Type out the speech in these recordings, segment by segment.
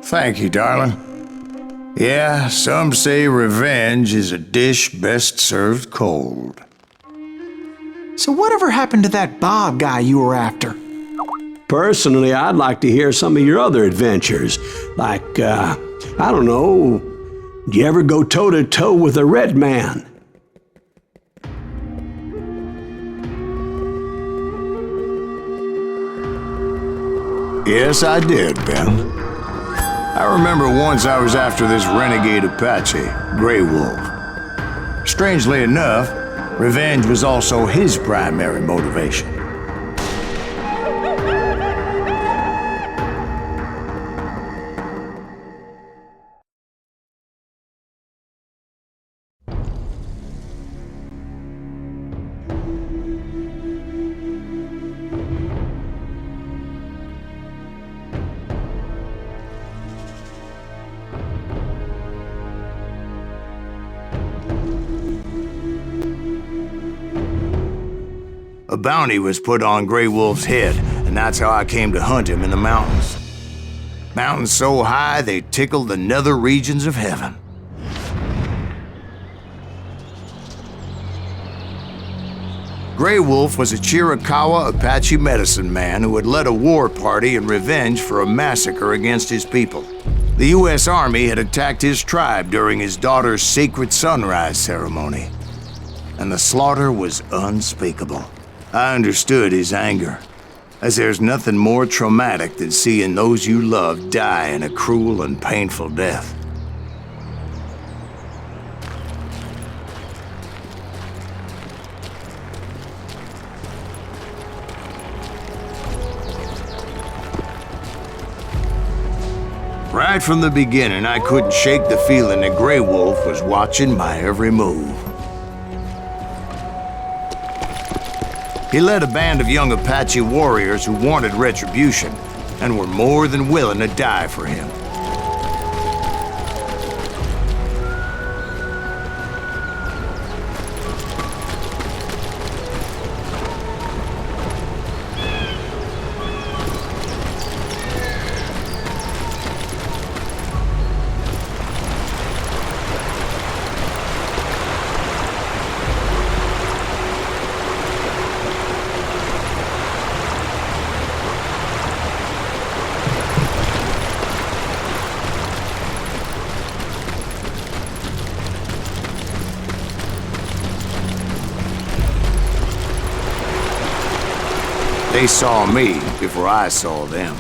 Thank you, darling. Yeah, some say revenge is a dish best served cold. So whatever happened to that Bob guy you were after? Personally, I'd like to hear some of your other adventures. Like, I don't know, did you ever go toe-to-toe with a red man? Yes, I did, Ben. I remember once I was after this renegade Apache, Grey Wolf. Strangely enough, revenge was also his primary motivation. A bounty was put on Grey Wolf's head, and that's how I came to hunt him in the mountains. Mountains so high they tickled the nether regions of heaven. Grey Wolf was a Chiricahua Apache medicine man who had led a war party in revenge for a massacre against his people. The U.S. Army had attacked his tribe during his daughter's sacred sunrise ceremony, and the slaughter was unspeakable. I understood his anger, as there's nothing more traumatic than seeing those you love die in a cruel and painful death. Right from the beginning, I couldn't shake the feeling that Grey Wolf was watching my every move. He led a band of young Apache warriors who wanted retribution and were more than willing to die for him. They saw me before I saw them.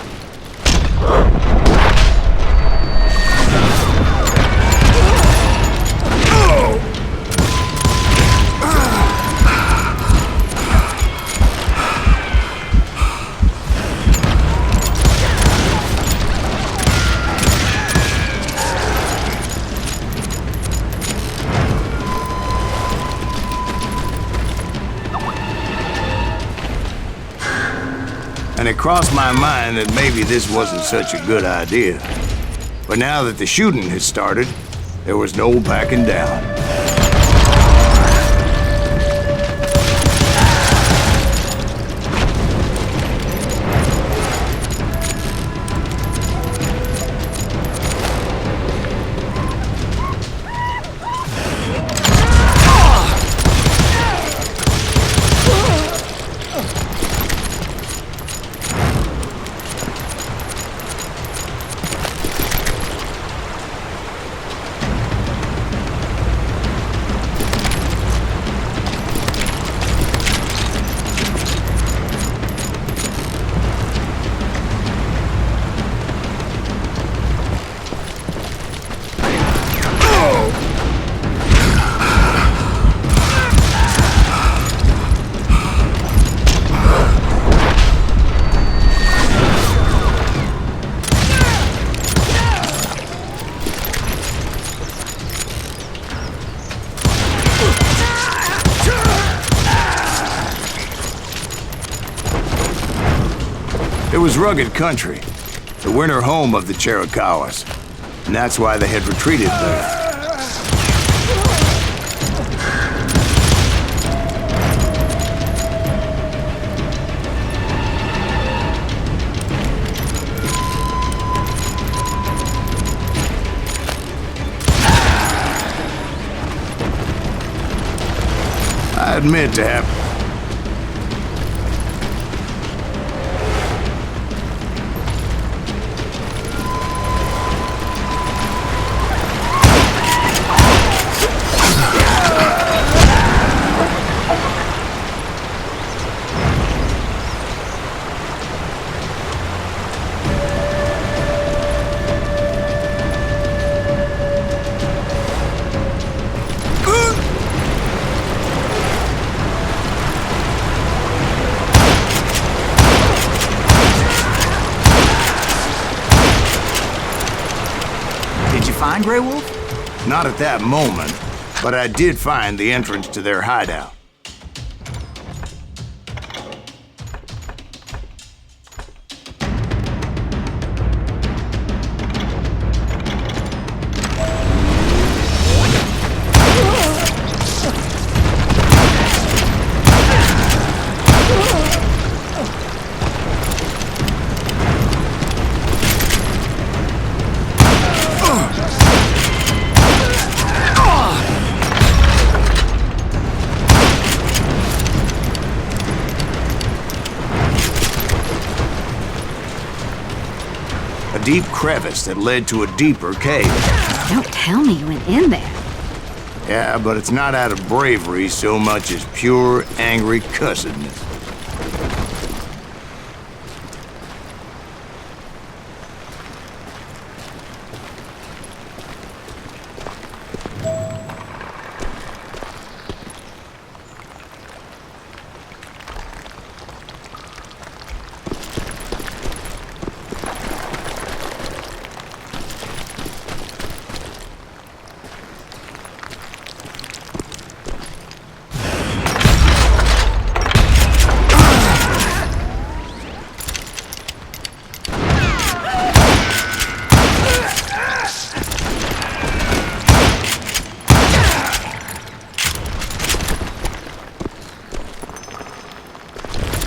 And it crossed my mind that maybe this wasn't such a good idea. But now that the shooting had started, there was no backing down. It was rugged country, the winter home of the Chiricahuas, and that's why they had retreated there. admit to have... Did you find Grey Wolf? Not at that moment, but I did find the entrance to their hideout. A deep crevice that led to a deeper cave. Don't tell me you went in there. Yeah, but it's not out of bravery so much as pure, angry cussedness.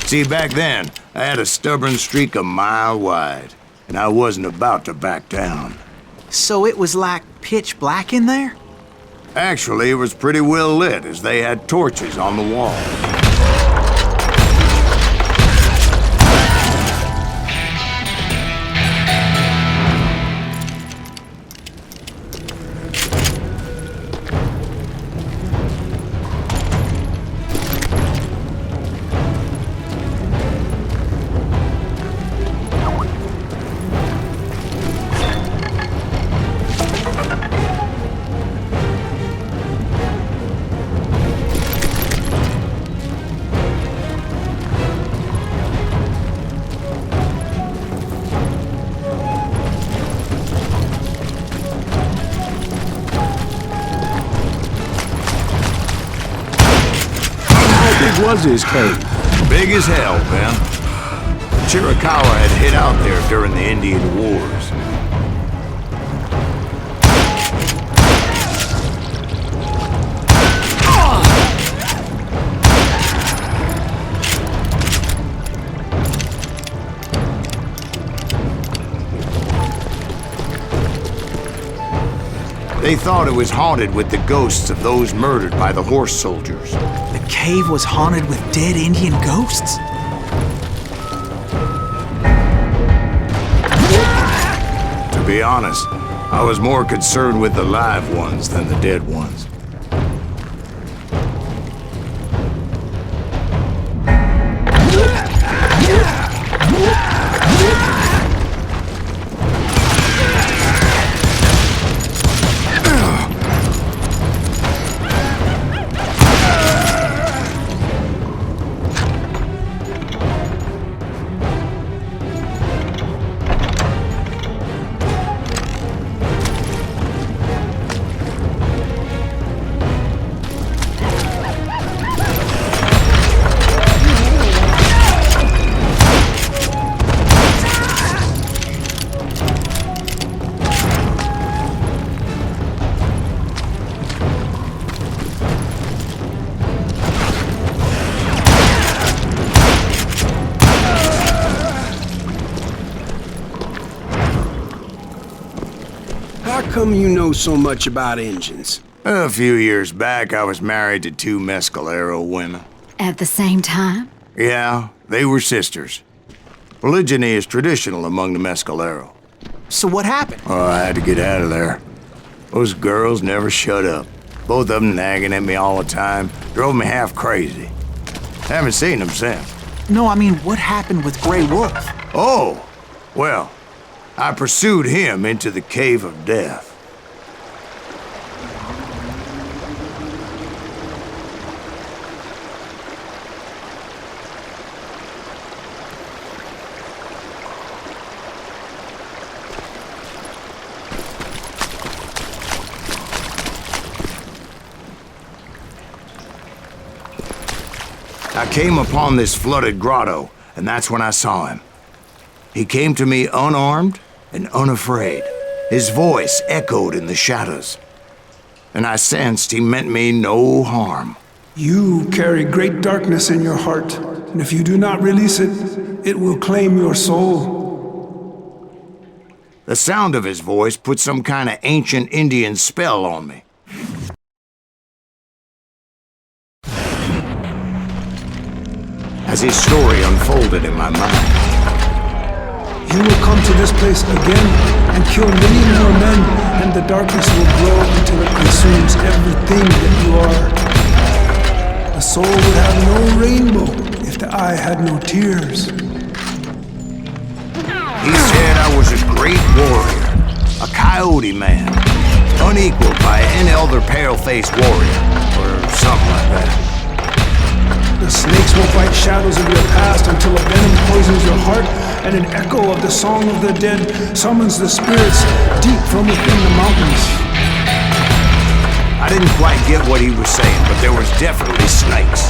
See, back then, I had a stubborn streak a mile wide, and I wasn't about to back down. So it was like pitch black in there? Actually, it was pretty well lit, as they had torches on the wall. Was his cave? Big as hell, Ben. Chiricahua had hid out there during the Indian Wars. They thought it was haunted with the ghosts of those murdered by the horse soldiers. The cave was haunted with dead Indian ghosts? To be honest, I was more concerned with the live ones than the dead ones. How come you know so much about engines? A few years back, I was married to two Mescalero women. At the same time? Yeah, they were sisters. Polygyny is traditional among the Mescalero. So what happened? Oh, I had to get out of there. Those girls never shut up. Both of them nagging at me all the time. Drove me half crazy. Haven't seen them since. No, I mean, what happened with Grey Wolf? Oh, well, I pursued him into the Cave of Death. I came upon this flooded grotto, and that's when I saw him. He came to me unarmed and unafraid. His voice echoed in the shadows, and I sensed he meant me no harm. You carry great darkness in your heart, and if you do not release it, it will claim your soul. The sound of his voice put some kind of ancient Indian spell on me. As his story unfolded in my mind, You will come to this place again and kill many more men, and the darkness will grow until it consumes everything that you are. The soul would have no rainbow if the eye had no tears. he said I was a great warrior, a coyote man, unequaled by any other pale-faced warrior, or something like that. The snakes will bite shadows of your past until a venom poisons your heart, and an echo of the song of the dead summons the spirits deep from within the mountains. I didn't quite get what he was saying, but there was definitely snakes.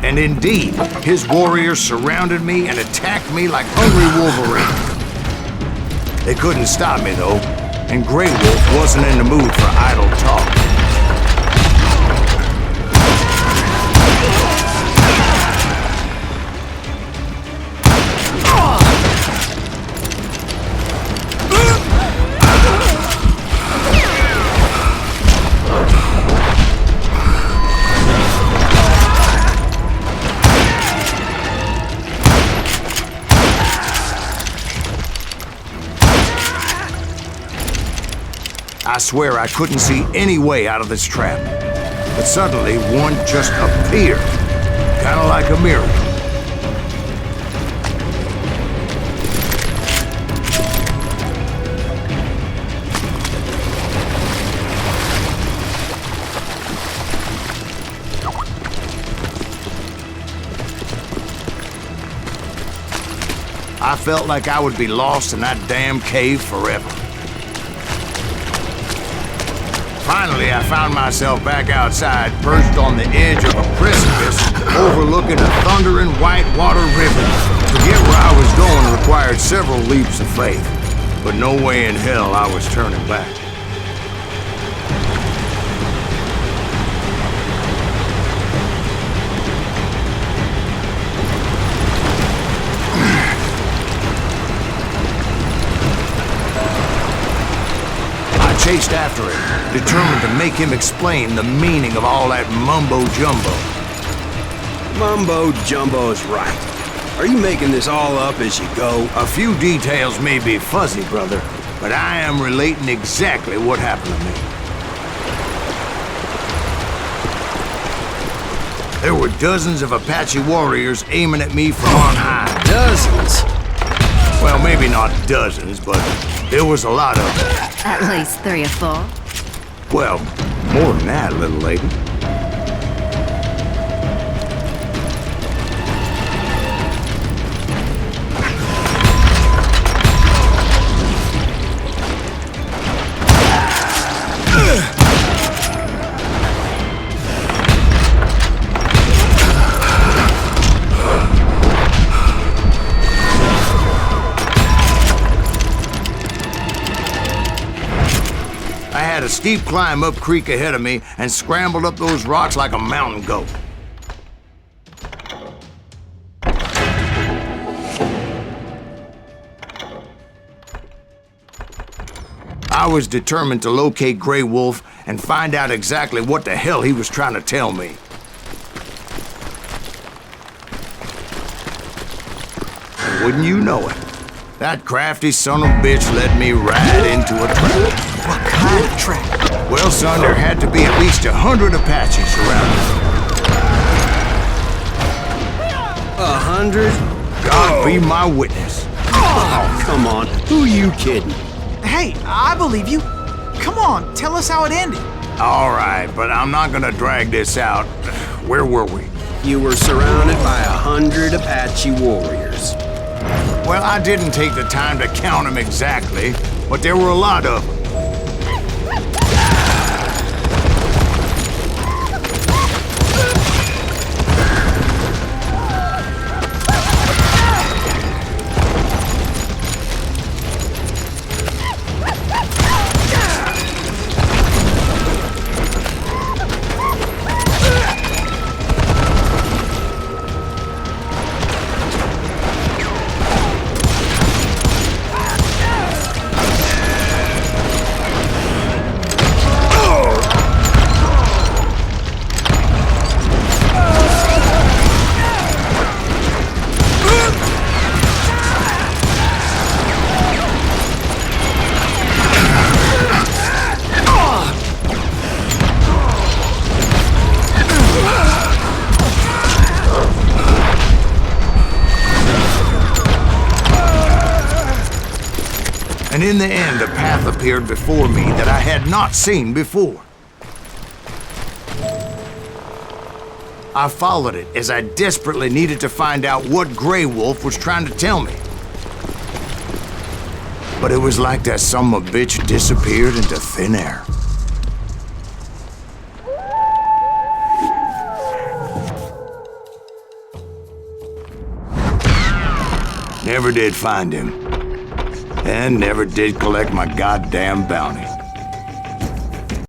And indeed, his warriors surrounded me and attacked me like hungry wolverines. They couldn't stop me, though, and Grey Wolf wasn't in the mood for idle talk. I swear I couldn't see any way out of this trap. But suddenly, one just appeared. Kind of like a miracle. I felt like I would be lost in that damn cave forever. Finally, I found myself back outside, perched on the edge of a precipice, overlooking a thundering white water river. To get where I was going required several leaps of faith, but no way in hell I was turning back. Chased after him, determined to make him explain the meaning of all that mumbo-jumbo. Mumbo-jumbo's right. Are you making this all up as you go? A few details may be fuzzy, brother, but I am relating exactly what happened to me. There were dozens of Apache warriors aiming at me from on high. Dozens? Well, maybe not dozens, but there was a lot of them. At least 3 or 4. Well, more than that, little lady. I had a steep climb up creek ahead of me and scrambled up those rocks like a mountain goat. I was determined to locate Grey Wolf and find out exactly what the hell he was trying to tell me. And wouldn't you know it, that crafty son of a bitch led me right into a trap. What kind of trap? Well, son, there had to be at least 100 Apaches surrounded. 100? God be my witness. Oh, come on. Who are you kidding? Hey, I believe you. Come on, tell us how it ended. All right, but I'm not gonna drag this out. Where were we? You were surrounded by 100 Apache warriors. Well, I didn't take the time to count them exactly, but there were a lot of them. And in the end, a path appeared before me that I had not seen before. I followed it as I desperately needed to find out what Grey Wolf was trying to tell me. But it was like that son of a bitch disappeared into thin air. Never did find him. And never did collect my goddamn bounty.